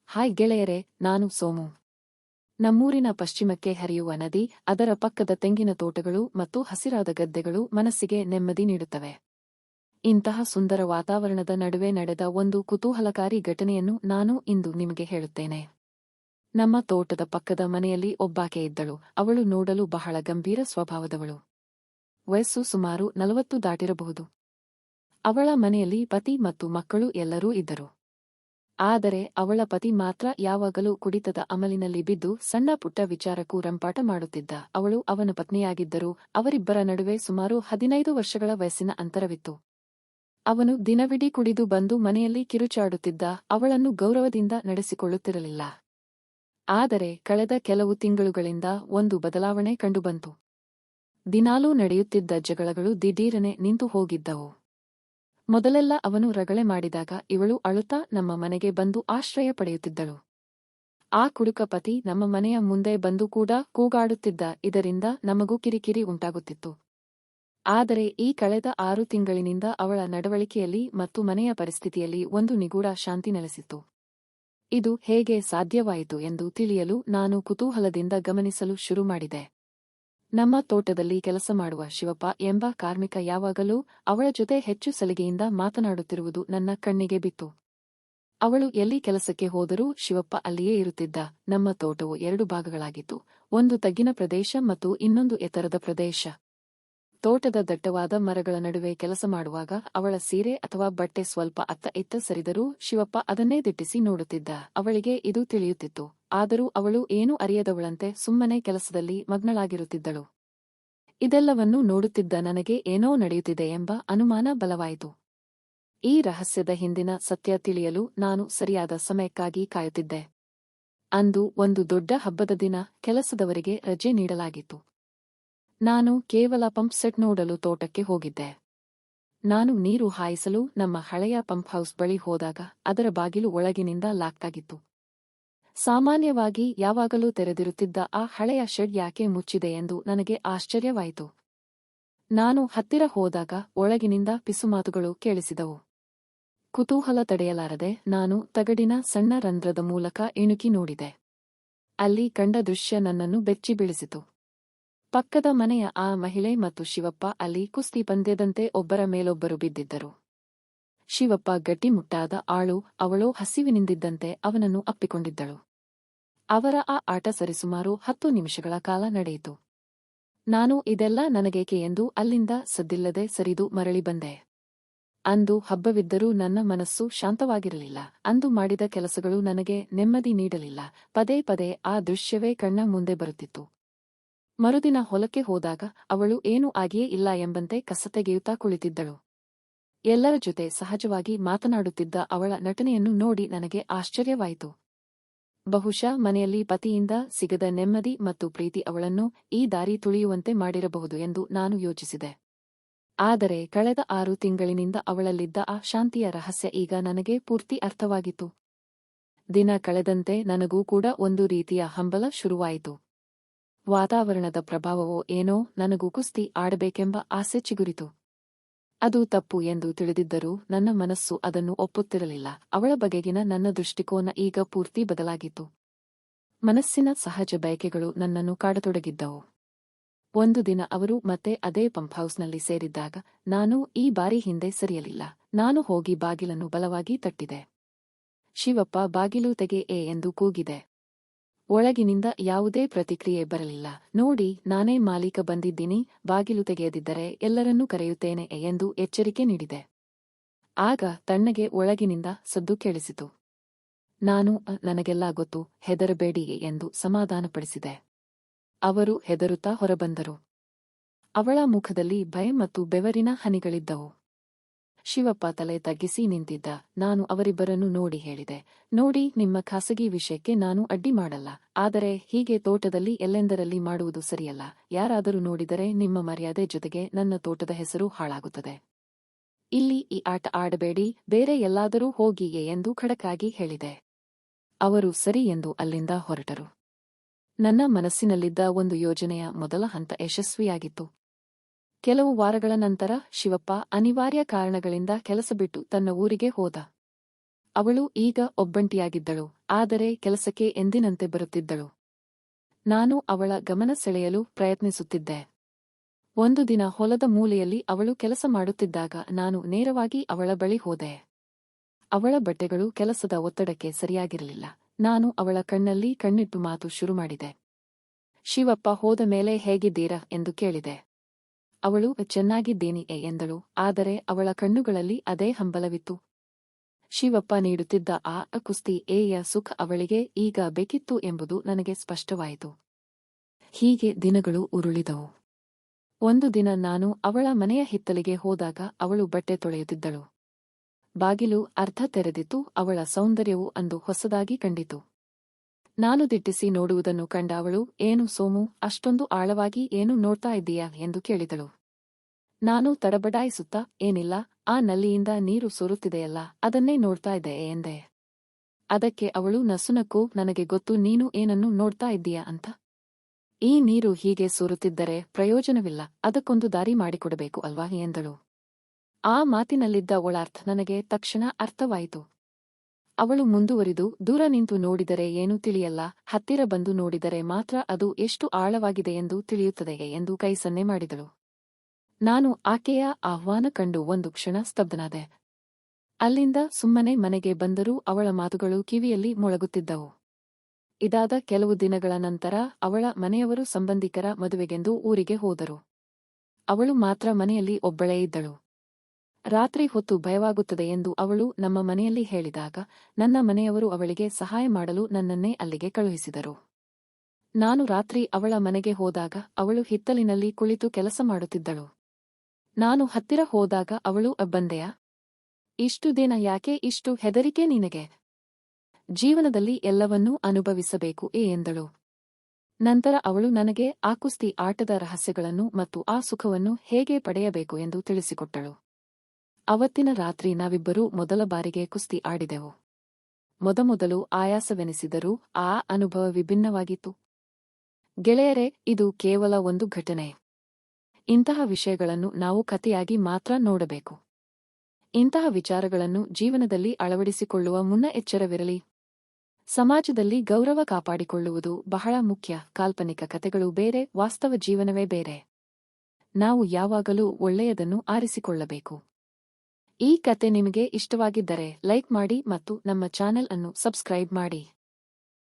Hi ಗೆಳೆಯರೇ, ನಾನು ಸೋಮು. ನಮ್ಮೂರಿನ ಪಶ್ಚಿಮಕ್ಕೆ ಹರಿಯುವ ನದಿ, ಅದರ ಪಕ್ಕದ ತೆಂಗಿನ ತೋಟಗಳು ಮತ್ತು ಹಸಿರಾದ ಗದ್ದೆಗಳು ಮನಸ್ಸಿಗೆ ನೆಮ್ಮದಿ ನೀಡುತ್ತವೆ. ಇಂತಹ ಸುಂದರ ವಾತಾವರಣದ ನಡುವೆ ನಡೆದ ಒಂದು ಕುತೂಹಲಕಾರಿ ಘಟನೆಯನ್ನು ನಾನು ಇಂದು ನಿಮಗೆ ಹೇಳುತ್ತೇನೆ. ನಮ್ಮ ತೋಟದ ಪಕ್ಕದ ಮನೆಯಲ್ಲಿ ಒಬ್ಬಾಕೆ ಇದ್ದಳು. ಅವಳು ನೋಡಲು ಬಹಳ ಗಂಭೀರ ಸ್ವಭಾವದವಳು. ವಯಸ್ಸು ಸುಮಾರು 40 ದಾಟಿರಬಹುದು. ಅವಳ ಮನೆಯಲ್ಲಿ ಪತಿ ಮತ್ತು ಮಕ್ಕಳು ಎಲ್ಲರೂ ಇದ್ದರು. ಆದರೆ ಅವಳ ಪತಿ ಮಾತ್ರ ಯಾವಾಗಲೂ ಕುಡಿತದ ಅಮಲಿನಲ್ಲಿ ಬಿದ್ದು ಸಣ್ಣ ಪುಟ್ಟ ವಿಚಾರಕ್ಕೂ ರಂಪಾಟ ಮಾಡುತ್ತಿದ್ದ. ಅವಳು ಅವನ ಪತ್ನಿಯಾಗಿದ್ದರೂ ಅವರಿಬ್ಬರ ನಡುವೆ ಸುಮಾರು 15 ವರ್ಷಗಳ ವಯಸ್ಸಿನ ಅಂತರವಿತ್ತು. ಅವನು ದಿನವಿಡೀ ಕುಡಿದು ಬಂದು ಮನೆಯಲ್ಲಿ ಕಿರುಚಾಡುತ್ತಿದ್ದ. ಅವಳನ್ನು ಗೌರವದಿಂದ ನಡೆಸಿಕೊಳ್ಳುತ್ತಿರಲಿಲ್ಲ. ಆದರೆ ಕಳೆದ ಕೆಲವು ತಿಂಗಳುಗಳಿಂದ ಒಂದು ಬದಲಾವಣೆ ಕಂಡುಬಂತು. ದಿನಾಲೂ ನಡೆಯುತ್ತಿದ್ದ ಜಗಳಗಳು ದಿಢೀರನೆ ನಿಂತು ಹೋಗಿದ್ದವು. ಮೊದಲೆಲ್ಲ ಅವನು ರಗಳೆ ಮಾಡಿದಾಗ ಇವಳು ಅಳುತ್ತಾ ನಮ್ಮ ಮನೆಗೆ ಬಂದು ಆಶ್ರಯ ಪಡೆಯುತ್ತಿದ್ದಳು. ಆ ಕುಡುಕ ಪತಿ ನಮ್ಮ ಮನೆಯ ಮುಂದೆ ಬಂದು ಕೂಡ ಕೂಗಾಡುತ್ತಿದ್ದ. ಇದರಿಂದ ನಮಗೂ ಕಿರಿಕಿರಿ ಉಂಟಾಗುತ್ತಿತ್ತು. ಆದರೆ ಈ ಕಳೆದ 6 ತಿಂಗಳಿನಿಂದ ಅವಳ ನಡವಳಿಕೆಯಲ್ಲಿ ಮತ್ತು ಮನೆಯ ಪರಿಸ್ಥಿತಿಯಲ್ಲಿ ಒಂದು ನಿಗೂಢ ಶಾಂತಿ ನೆಲೆಸಿತ್ತು. ಇದು ಹೇಗೆ ಸಾಧ್ಯವಾಯಿತು ಎಂದು ತಿಳಿಯಲು ನಾನು ಕುತೂಹಲದಿಂದ ಗಮನಿಸಲು ಶುರು ಮಾಡಿದೆ. ನಮ್ಮ ತೋಟದಲ್ಲಿ ಕೆಲಸ ಮಾಡುವ ಶಿವಪ್ಪ ಎಂಬ ಕಾರ್ಮಿಕ ಯಾವಾಗಲೂ ಅವಳ ಜೊತೆ ಹೆಚ್ಚು ಸಲಿಗೆಯಿಂದ ಮಾತನಾಡುತ್ತಿರುವುದು ನನ್ನ ಕಣ್ಣಿಗೆ ಬಿತ್ತು. ಅವಳು ಎಲ್ಲಿ ಕೆಲಸಕ್ಕೆ ಹೋದರೂ ಶಿವಪ್ಪ ಅಲ್ಲಿಯೇ ಇರುತ್ತಿದ್ದ. ನಮ್ಮ ತೋಟವು 2 ಭಾಗಗಳಾಗಿತ್ತು, ಒಂದು ತಗ್ಗಿನ ಪ್ರದೇಶ ಮತ್ತು ಇನ್ನೊಂದು ಎತ್ತರದ ಪ್ರದೇಶ. ತೋಟದ ದಟ್ಟವಾದ ಮರಗಳ ನಡುವೆ ಕೆಲಸ ಮಾಡುವಾಗ ಅವಳ ಸೀರೆ ಅಥವಾ ಬಟ್ಟೆ ಸ್ವಲ್ಪ ಅತ್ತ ಇತ್ತ ಸರಿದರೂ ಶಿವಪ್ಪ ಅದನ್ನೇ ದಿಟ್ಟಿಸಿ ನೋಡುತ್ತಿದ್ದ. ಅವಳಿಗೆ ಇದು ತಿಳಿಯುತ್ತಿತ್ತು. ಆದರೂ ಅವಳು ಏನೂ ಅರಿಯದವಳಂತೆ ಸುಮ್ಮನೆ ಕೆಲಸದಲ್ಲಿ ಮಗ್ನಳಾಗಿರುತ್ತಿದ್ದಳು. ಇದೆಲ್ಲವನ್ನೂ ನೋಡುತ್ತಿದ್ದ ನನಗೆ ಏನೋ ನಡೆಯುತ್ತಿದೆ ಎಂಬ ಅನುಮಾನ ಬಲವಾಯಿತು. ಈ ರಹಸ್ಯದ ಹಿಂದಿನ ಸತ್ಯ ತಿಳಿಯಲು ನಾನು ಸರಿಯಾದ ಸಮಯಕ್ಕಾಗಿ ಕಾಯುತ್ತಿದ್ದೆ. ಅಂದು ಒಂದು ದೊಡ್ಡ ಹಬ್ಬದ ದಿನ. ಕೆಲಸದವರಿಗೆ ರಜೆ ನೀಡಲಾಗಿತ್ತು. ನಾನು ಕೇವಲ ಪಂಪ್ ಸೆಟ್ ನೋಡಲು ತೋಟಕ್ಕೆ ಹೋಗಿದ್ದೆ. ನಾನು ನೀರು ಹಾಯಿಸಲು ನಮ್ಮ ಹಳೆಯ ಪಂಪ್ ಹೌಸ್ ಬಳಿ ಹೋದಾಗ ಅದರ ಬಾಗಿಲು ಒಳಗಿನಿಂದ ಲಾಕ್ ಆಗಿತ್ತು. ಸಾಮಾನ್ಯವಾಗಿ ಯಾವಾಗಲೂ ತೆರೆದಿರುತ್ತಿದ್ದ ಆ ಹಳೆಯ ಶೆಡ್ ಯಾಕೆ ಮುಚ್ಚಿದೆ ಎಂದು ನನಗೆ ಆಶ್ಚರ್ಯವಾಯಿತು. ನಾನು ಹತ್ತಿರ ಹೋದಾಗ ಒಳಗಿನಿಂದ ಪಿಸುಮಾತುಗಳು ಕೇಳಿಸಿದವು. ಕುತೂಹಲ ತಡೆಯಲಾರದೆ ನಾನು ತಗಡಿನ ಸಣ್ಣ ರಂಧ್ರದ ಮೂಲಕ ಇಣುಕಿ ನೋಡಿದೆ. ಅಲ್ಲಿ ಕಂಡ ದೃಶ್ಯ ನನ್ನನ್ನು ಬೆಚ್ಚಿ ಬೀಳಿಸಿತು. ಪಕ್ಕದ ಮನೆಯ ಆ ಮಹಿಳೆ ಮತ್ತು ಶಿವಪ್ಪ ಅಲ್ಲಿ ಕುಸ್ತಿ ಪಂದ್ಯದಂತೆ ಒಬ್ಬರ ಮೇಲೊಬ್ಬರು ಬಿದ್ದಿದ್ದರು. ಶಿವಪ್ಪ ಗಟ್ಟಿಮುಟ್ಟಾದ ಆಳು. ಅವಳು ಹಸಿವಿನಿಂದಿದ್ದಂತೆ ಅವನನ್ನು ಅಪ್ಪಿಕೊಂಡಿದ್ದಳು. ಅವರ ಆ ಆಟ ಸರಿಸುಮಾರು 10 ನಿಮಿಷಗಳ ಕಾಲ ನಡೆಯಿತು. ನಾನು ಇದೆಲ್ಲ ನನಗೇಕೆ ಎಂದು ಅಲ್ಲಿಂದ ಸದ್ದಿಲ್ಲದೆ ಸರಿದು ಮರಳಿ ಬಂದೆ. ಅಂದು ಹಬ್ಬವಿದ್ದರೂ ನನ್ನ ಮನಸ್ಸು ಶಾಂತವಾಗಿರಲಿಲ್ಲ. ಅಂದು ಮಾಡಿದ ಕೆಲಸಗಳು ನನಗೆ ನೆಮ್ಮದಿ ನೀಡಲಿಲ್ಲ. ಪದೇ ಪದೇ ಆ ದೃಶ್ಯವೇ ಕಣ್ಣ ಮುಂದೆ ಬರುತ್ತಿತ್ತು. ಮರುದಿನ ಹೊಲಕ್ಕೆ ಹೋದಾಗ ಅವಳು ಏನೂ ಆಗಿಯೇ ಇಲ್ಲ ಎಂಬಂತೆ ಕಸ ತೆಗೆಯುತ್ತಾ ಕುಳಿತಿದ್ದಳು. ಎಲ್ಲರ ಜೊತೆ ಸಹಜವಾಗಿ ಮಾತನಾಡುತ್ತಿದ್ದ ಅವಳ ನಟನೆಯನ್ನು ನೋಡಿ ನನಗೆ ಆಶ್ಚರ್ಯವಾಯಿತು. ಬಹುಶಃ ಮನೆಯಲ್ಲಿ ಪತಿಯಿಂದ ಸಿಗದ ನೆಮ್ಮದಿ ಮತ್ತು ಪ್ರೀತಿ ಅವಳನ್ನು ಈ ದಾರಿ ತುಳಿಯುವಂತೆ ಮಾಡಿರಬಹುದು ಎಂದು ನಾನು ಯೋಚಿಸಿದೆ. ಆದರೆ ಕಳೆದ 6 ತಿಂಗಳಿನಿಂದ ಅವಳಲ್ಲಿದ್ದ ಆ ಶಾಂತಿಯ ರಹಸ್ಯ ಈಗ ನನಗೆ ಪೂರ್ತಿ ಅರ್ಥವಾಗಿತ್ತು. ದಿನ ಕಳೆದಂತೆ ನನಗೂ ಕೂಡ ಒಂದು ರೀತಿಯ ಹಂಬಲ ಶುರುವಾಯಿತು. ವಾತಾವರಣದ ಪ್ರಭಾವವೋ ಏನೋ, ನನಗೂ ಕುಸ್ತಿ ಆಡಬೇಕೆಂಬ ಆಸೆ ಚಿಗುರಿತು. ಅದು ತಪ್ಪು ಎಂದು ತಿಳಿದಿದ್ದರೂ ನನ್ನ ಮನಸ್ಸು ಅದನ್ನು ಒಪ್ಪುತ್ತಿರಲಿಲ್ಲ. ಅವಳ ಬಗೆಗಿನ ನನ್ನ ದೃಷ್ಟಿಕೋನ ಈಗ ಪೂರ್ತಿ ಬದಲಾಗಿತ್ತು. ಮನಸ್ಸಿನ ಸಹಜ ಬಯಕೆಗಳು ನನ್ನನ್ನು ಕಾಡತೊಡಗಿದ್ದವು. ಒಂದು ದಿನ ಅವರು ಮತ್ತೆ ಅದೇ ಪಂಪ್ ಹೌಸ್ನಲ್ಲಿ ಸೇರಿದ್ದಾಗ ನಾನು ಈ ಬಾರಿ ಹಿಂದೆ ಸರಿಯಲಿಲ್ಲ. ನಾನು ಹೋಗಿ ಬಾಗಿಲನ್ನು ಬಲವಾಗಿ ತಟ್ಟಿದೆ. ಶಿವಪ್ಪ, ಬಾಗಿಲು ತೆಗೆ ಎಂದು ಕೂಗಿದೆ. ಒಳಗಿನಿಂದ ಯಾವುದೇ ಪ್ರತಿಕ್ರಿಯೆ ಬರಲಿಲ್ಲ. ನೋಡಿ, ನಾನೇ ಮಾಲೀಕ ಬಂದಿದ್ದೀನಿ. ಬಾಗಿಲು ತೆಗೆಯದಿದ್ದರೆ ಎಲ್ಲರನ್ನೂ ಕರೆಯುತ್ತೇನೆ ಎಂದು ಎಚ್ಚರಿಕೆ ನೀಡಿದೆ. ಆಗ ತಣ್ಣಗೆ ಒಳಗಿನಿಂದ ಸದ್ದು ಕೇಳಿಸಿತು. ನಾನು ನನಗೆಲ್ಲ ಗೊತ್ತು, ಹೆದರಬೇಡಿ ಎಂದು ಸಮಾಧಾನಪಡಿಸಿದೆ. ಅವರು ಹೆದರುತ್ತಾ ಹೊರಬಂದರು. ಅವಳ ಮುಖದಲ್ಲಿ ಭಯ ಮತ್ತು ಬೆವರಿನ ಹನಿಗಳಿದ್ದವು. ಶಿವಪ್ಪ ತಲೆ ತಗ್ಗಿಸಿ ನಿಂತಿದ್ದ. ನಾನು ಅವರಿಬ್ಬರನ್ನು ನೋಡಿ ಹೇಳಿದೆ, ನೋಡಿ, ನಿಮ್ಮ ಖಾಸಗಿ ವಿಷಯಕ್ಕೆ ನಾನು ಅಡ್ಡಿ ಮಾಡಲ್ಲ. ಆದರೆ ಹೀಗೆ ತೋಟದಲ್ಲಿ ಎಲ್ಲೆಂದರಲ್ಲಿ ಮಾಡುವುದು ಸರಿಯಲ್ಲ. ಯಾರಾದರೂ ನೋಡಿದರೆ ನಿಮ್ಮ ಮರ್ಯಾದೆ ಜೊತೆಗೆ ನನ್ನ ತೋಟದ ಹೆಸರು ಹಾಳಾಗುತ್ತದೆ. ಇಲ್ಲಿ ಈ ಆಟ ಆಡಬೇಡಿ, ಬೇರೆ ಎಲ್ಲಾದರೂ ಹೋಗಿಯೇ ಎಂದು ಖಡಕ್ಕಾಗಿ ಹೇಳಿದೆ. ಅವರು ಸರಿ ಎಂದು ಅಲ್ಲಿಂದ ಹೊರಟರು. ನನ್ನ ಮನಸ್ಸಿನಲ್ಲಿದ್ದ ಒಂದು ಯೋಜನೆಯ ಮೊದಲ ಹಂತ ಯಶಸ್ವಿಯಾಗಿತ್ತು. ಕೆಲವು ವಾರಗಳ ನಂತರ ಶಿವಪ್ಪ ಅನಿವಾರ್ಯ ಕಾರಣಗಳಿಂದ ಕೆಲಸ ಬಿಟ್ಟು ತನ್ನ ಊರಿಗೆ ಹೋದ. ಅವಳು ಈಗ ಒಬ್ಬಂಟಿಯಾಗಿದ್ದಳು, ಆದರೆ ಕೆಲಸಕ್ಕೆ ಎಂದಿನಂತೆ ಬರುತ್ತಿದ್ದಳು. ನಾನು ಅವಳ ಗಮನ ಸೆಳೆಯಲು ಪ್ರಯತ್ನಿಸುತ್ತಿದ್ದೆ. ಒಂದು ದಿನ ಹೊಲದ ಮೂಲೆಯಲ್ಲಿ ಅವಳು ಕೆಲಸ ಮಾಡುತ್ತಿದ್ದಾಗ ನಾನು ನೇರವಾಗಿ ಅವಳ ಬಳಿ ಹೋದೆ. ಅವಳ ಬಟ್ಟೆಗಳು ಕೆಲಸದ ಒತ್ತಡಕ್ಕೆ ಸರಿಯಾಗಿರಲಿಲ್ಲ. ನಾನು ಅವಳ ಕಣ್ಣಲ್ಲಿ ಕಣ್ಣಿಟ್ಟು ಮಾತು ಶುರು ಮಾಡಿದೆ. ಶಿವಪ್ಪ ಹೋದ ಮೇಲೆ ಹೇಗಿದ್ದೀರಾ ಎಂದು ಕೇಳಿದೆ. ಅವಳು ಚೆನ್ನಾಗಿದ್ದೀನಿ ಎಂದಳು, ಆದರೆ ಅವಳ ಕಣ್ಣುಗಳಲ್ಲಿ ಅದೇ ಹಂಬಲವಿತ್ತು. ಶಿವಪ್ಪ ನೀಡುತ್ತಿದ್ದ ಆ ಕುಸ್ತಿ ಯ ಸುಖ ಅವಳಿಗೆ ಈಗ ಬೇಕಿತ್ತು ಎಂಬುದು ನನಗೆ ಸ್ಪಷ್ಟವಾಯಿತು. ಹೀಗೆ ದಿನಗಳು ಉರುಳಿದವು. ಒಂದು ದಿನ ನಾನು ಅವಳ ಮನೆಯ ಹಿತ್ತಲಿಗೆ ಹೋದಾಗ ಅವಳು ಬಟ್ಟೆ ತೊಳೆಯುತ್ತಿದ್ದಳು. ಬಾಗಿಲು ಅರ್ಧ ತೆರೆದಿತ್ತು. ಅವಳ ಸೌಂದರ್ಯವು ಅಂದು ಹೊಸದಾಗಿ ಕಂಡಿತು. ನಾನು ದಿಟ್ಟಿಸಿ ನೋಡುವುದನ್ನು ಕಂಡ ಅವಳು, ಏನು ಸೋಮು, ಅಷ್ಟೊಂದು ಆಳವಾಗಿ ಏನು ನೋಡ್ತಾ ಇದ್ದೀಯಾ ಎಂದು ಕೇಳಿದಳು. ನಾನು ತಡಬಡಾಯಿಸುತ್ತಾ, ಏನಿಲ್ಲ, ಆ ನಲ್ಲಿಯಿಂದ ನೀರು ಸೋರುತ್ತಿದೆಯಲ್ಲ, ಅದನ್ನೇ ನೋಡ್ತಾ ಇದ್ದೆ ಎಂದೆ. ಅದಕ್ಕೆ ಅವಳು ನಸುನಕ್ಕೂ, ನನಗೆ ಗೊತ್ತು ನೀನು ಏನನ್ನು ನೋಡ್ತಾ ಇದ್ದೀಯಾ ಅಂತ. ಈ ನೀರು ಹೀಗೆ ಸೋರುತ್ತಿದ್ದರೆ ಪ್ರಯೋಜನವಿಲ್ಲ, ಅದಕ್ಕೊಂದು ದಾರಿ ಮಾಡಿಕೊಡಬೇಕು ಅಲ್ವಾ ಎಂದಳು. ಆ ಮಾತಿನಲ್ಲಿದ್ದ ಒಳಾರ್ಥ ನನಗೆ ತಕ್ಷಣ ಅರ್ಥವಾಯಿತು. ಅವಳು ಮುಂದುವರಿದು, ದೂರ ನಿಂತು ನೋಡಿದರೆ ಏನೂ ತಿಳಿಯಲ್ಲ, ಹತ್ತಿರ ಬಂದು ನೋಡಿದರೆ ಮಾತ್ರ ಅದು ಎಷ್ಟು ಆಳವಾಗಿದೆ ಎಂದು ತಿಳಿಯುತ್ತದೆ ಎಂದು ಕೈ ಸನ್ನೆ ಮಾಡಿದಳು. ನಾನು ಆಕೆಯ ಆಹ್ವಾನ ಕಂಡು ಒಂದು ಕ್ಷಣ ಸ್ತಬ್ಧನಾದೆ. ಅಲ್ಲಿಂದ ಸುಮ್ಮನೆ ಮನೆಗೆ ಬಂದರೂ ಅವಳ ಮಾತುಗಳು ಕಿವಿಯಲ್ಲಿ ಮೊಳಗುತ್ತಿದ್ದವು. ಇದಾದ ಕೆಲವು ದಿನಗಳ ನಂತರ ಅವಳ ಮನೆಯವರು ಸಂಬಂಧಿಕರ ಮದುವೆಗೆಂದು ಊರಿಗೆ ಹೋದರು. ಅವಳು ಮಾತ್ರ ಮನೆಯಲ್ಲಿ ಒಬ್ಬಳೇ ಇದ್ದಳು. ರಾತ್ರಿ ಹೊತ್ತು ಭಯವಾಗುತ್ತದೆ ಎಂದು ಅವಳು ನಮ್ಮ ಮನೆಯಲ್ಲಿ ಹೇಳಿದಾಗ ನನ್ನ ಮನೆಯವರು ಅವಳಿಗೆ ಸಹಾಯ ಮಾಡಲು ನನ್ನನ್ನೇ ಅಲ್ಲಿಗೆ ಕಳುಹಿಸಿದರು. ನಾನು ರಾತ್ರಿ ಅವಳ ಮನೆಗೆ ಹೋದಾಗ ಅವಳು ಹಿತ್ತಲಿನಲ್ಲಿ ಕುಳಿತು ಕೆಲಸ ಮಾಡುತ್ತಿದ್ದಳು. ನಾನು ಹತ್ತಿರ ಹೋದಾಗ ಅವಳು, ಬಂದೆಯಾ? ಇಷ್ಟು ದಿನ ಯಾಕೆ ಇಷ್ಟು ಹೆದರಿಕೆ ನಿನಗೆ? ಜೀವನದಲ್ಲಿ ಎಲ್ಲವನ್ನೂ ಅನುಭವಿಸಬೇಕು ಎಂದಳು. ನಂತರ ಅವಳು ನನಗೆ ಆ ಕುಸ್ತಿ ಆಟದ ರಹಸ್ಯಗಳನ್ನು ಮತ್ತು ಆ ಸುಖವನ್ನು ಹೇಗೆ ಪಡೆಯಬೇಕು ಎಂದು ತಿಳಿಸಿಕೊಟ್ಟಳು. ಅವತ್ತಿನ ರಾತ್ರಿ ನಾವಿಬ್ಬರೂ ಮೊದಲ ಬಾರಿಗೆ ಕುಸ್ತಿ ಆಡಿದೆವು. ಮೊದಮೊದಲು ಆಯಾಸವೆನಿಸಿದರೂ ಆ ಅನುಭವ ವಿಭಿನ್ನವಾಗಿತ್ತು. ಗೆಳೆಯರೇ, ಇದು ಕೇವಲ ಒಂದು ಘಟನೆ. ಇಂತಹ ವಿಷಯಗಳನ್ನು ನಾವು ಕಥೆಯಾಗಿ ಮಾತ್ರ ನೋಡಬೇಕು. ಇಂತಹ ವಿಚಾರಗಳನ್ನು ಜೀವನದಲ್ಲಿ ಅಳವಡಿಸಿಕೊಳ್ಳುವ ಮುನ್ನ ಎಚ್ಚರವಿರಲಿ. ಸಮಾಜದಲ್ಲಿ ಗೌರವ ಕಾಪಾಡಿಕೊಳ್ಳುವುದು ಬಹಳ ಮುಖ್ಯ. ಕಾಲ್ಪನಿಕ ಕಥೆಗಳು ಬೇರೆ, ವಾಸ್ತವ ಜೀವನವೇ ಬೇರೆ. ನಾವು ಯಾವಾಗಲೂ ಒಳ್ಳೆಯದನ್ನು ಆರಿಸಿಕೊಳ್ಳಬೇಕು. ಈ ಕತೆ ನಿಮಗೆ ಇಷ್ಟವಾಗಿದ್ದರೆ ಲೈಕ್ ಮಾಡಿ ಮತ್ತು ನಮ್ಮ ಚಾನೆಲ್ ಅನ್ನು ಸಬ್ಸ್ಕ್ರೈಬ್ ಮಾಡಿ.